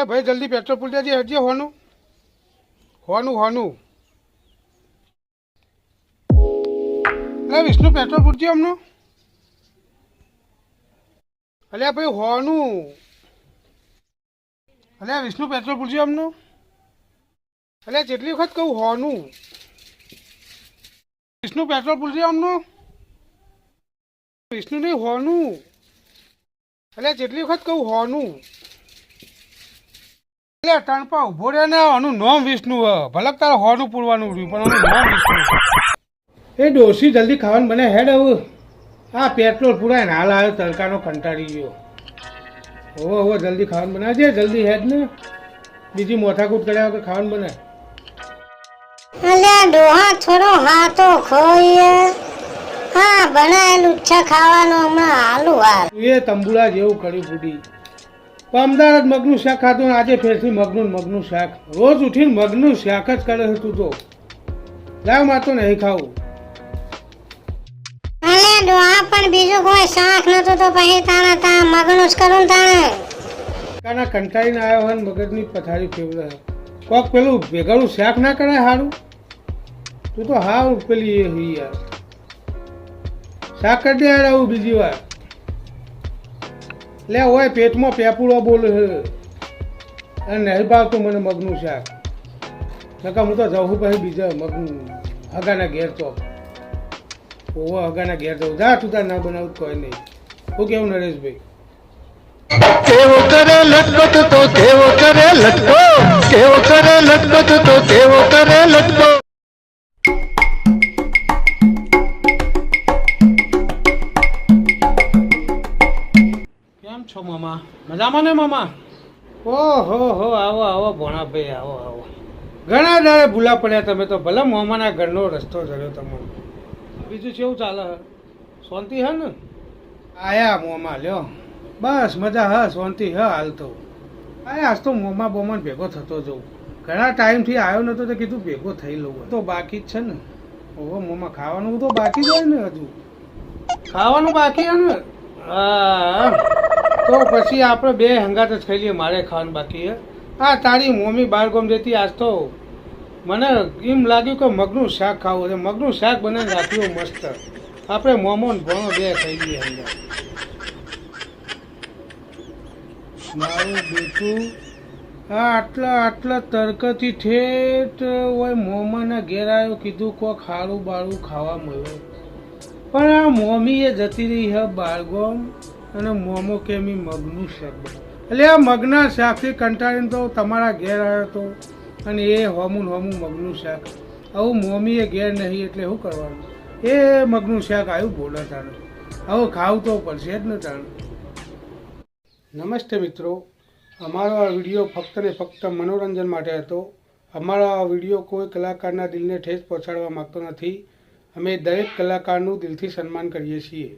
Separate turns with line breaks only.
અલ્યા ભાઈ જલ્દી પેટ્રોલ પૂરી દેજે હજી હોનું હોનું હોનું અલ્યા વિષ્ણુ પેટ્રોલ પૂરજો હમણાં અલ્યા ભાઈ હોનું અલ્યા વિષ્ણુ પેટ્રોલ પૂરજો હમણાં અલ્યા જેટલી વખત કહું હોનું વિષ્ણુ પેટ્રોલ પૂરજો હમણાં વિષ્ણુ નહીં હોનું અલ્યા જેટલી વખત કહું હોનું એટલે ટણપા ઉભો રહે ને આનું નામ વિષ્ણુ હ ભલે તારે હોનું પૂરવાનું રહ્યું પણ આનું નામ વિષ્ણુ એ ડોસી જલ્દી ખાવાનું બને હેડ હવે હા પેટ્રોલ પૂરાય ને હાલ આવ્યો તડકાનો કંટાળી ગયો હોવો જલ્દી ખાવાનું બનાવજે જલ્દી હેડ ને બીજી મોથાકૂટ કર્યા વગર ખાવાનું બને
અલ્યા ડોહા થોડો હાથો ખોઈએ હા બનાયેલું છે ખાવાનું હમણાં હાલું હાલ
એ તંબુરા જેવું કરી ફૂટી અમદાવાદ મગનું શાક ખાતું આજે ફેરથી મગનું શાક રોજ ઉઠીને મગનું શાક જ કરે છે તું તો લાવ માતો નહીં ખાવું
અલ્યા ડોહા પણ બીજું કોઈ શાક નતું તો પછી તાણા તા મગનું જ કરું તાણે
કાના કંટાળીને આવ્યો હોય ને મગજની પથારી ફેવરે કોક પેલું ભેગાડું શાક ના કરાય સારું તું તો હાવ પેલી એ હી યાર શાક કરી દે યાર આવું બીજી વાર લે હોય પેટમાં પેપુડો બોલે છે અને નહીં ભાવતું મને મગનું શાક નકા હું તો જવું પછી બીજા મગનું હગાના ઘેર તો ઓવો હગાના ઘેર જવું જા તું તાર ના બનાવું કોઈ નહીં હું કેવું નરેશભાઈ
કેવો કરે લટપટ તો કેવો કરે લટકો કેવો કરે લટપટ તો કેવો કરે લટકો
કેમ છો મામા મજામાં ને મામા ઓહો હો આવો આવો ભોણા ભાઈ આવો આવો ઘણા દાડે ભૂલા પડ્યા તમે તો ભલે મામાના ઘરનો રસ્તો ચડ્યો તમને બીજું કેવું ચાલે શાંતિ હે ને આયા મોમાં લ્યો બસ મજા હ શાંતિ હ હાલ તો આજ તો મોમાં બોમાં ભેગો થતો જઉં ઘણા ટાઈમથી આવ્યો નતો તો કીધું ભેગો થઈ લઉં તો બાકી જ છે ને ઓહો મોમાં ખાવાનું તો બાકી જ હોય ને હજુ ખાવાનું બાકી હે ને હા તો પછી આપણે બે હંગાત જ ખાઈ લઈએ મારે ખાવાનું બાકી હે હા તારી મમ્મી બાર ગોમ જતી આજ તો મને એમ લાગ્યું કે મગનું શાક ખાવું છે મગનું શાક બનાવીને રાખ્યું મસ્ત આપણે મોમો ને ભણો બે ખાઈ લઈએ હંગાત મારું બેટું હા આટલા તરકથી ઠેઠ હોય મોમાના ઘેર આવ્યો કીધું કોક ખારું બાળું ખાવા મળ્યું પણ આ મોમી એ જતી રહી હે બાળગોમ અને મોમો કેમી મગનું શાક એટલે આ મગના શાકથી કંટાળીને તો તમારા ઘેર આવ્યો હતો અને એ હોમું મગનું શાક આવું મોમી એ ઘેર નહીં એટલે શું કરવાનું એ મગનું શાક આવ્યું બોલા તાણે હવે ખાવું તો પડશે જ ને તાણે નમસ્તે મિત્રો અમારો આ વિડીયો ફક્ત ને ફક્ત મનોરંજન માટે હતો અમારો આ વિડીયો કોઈ કલાકારના દિલને ઠેસ પહોંચાડવા માગતો નથી અમે દરેક કલાકારનું દિલથી સન્માન કરીએ છીએ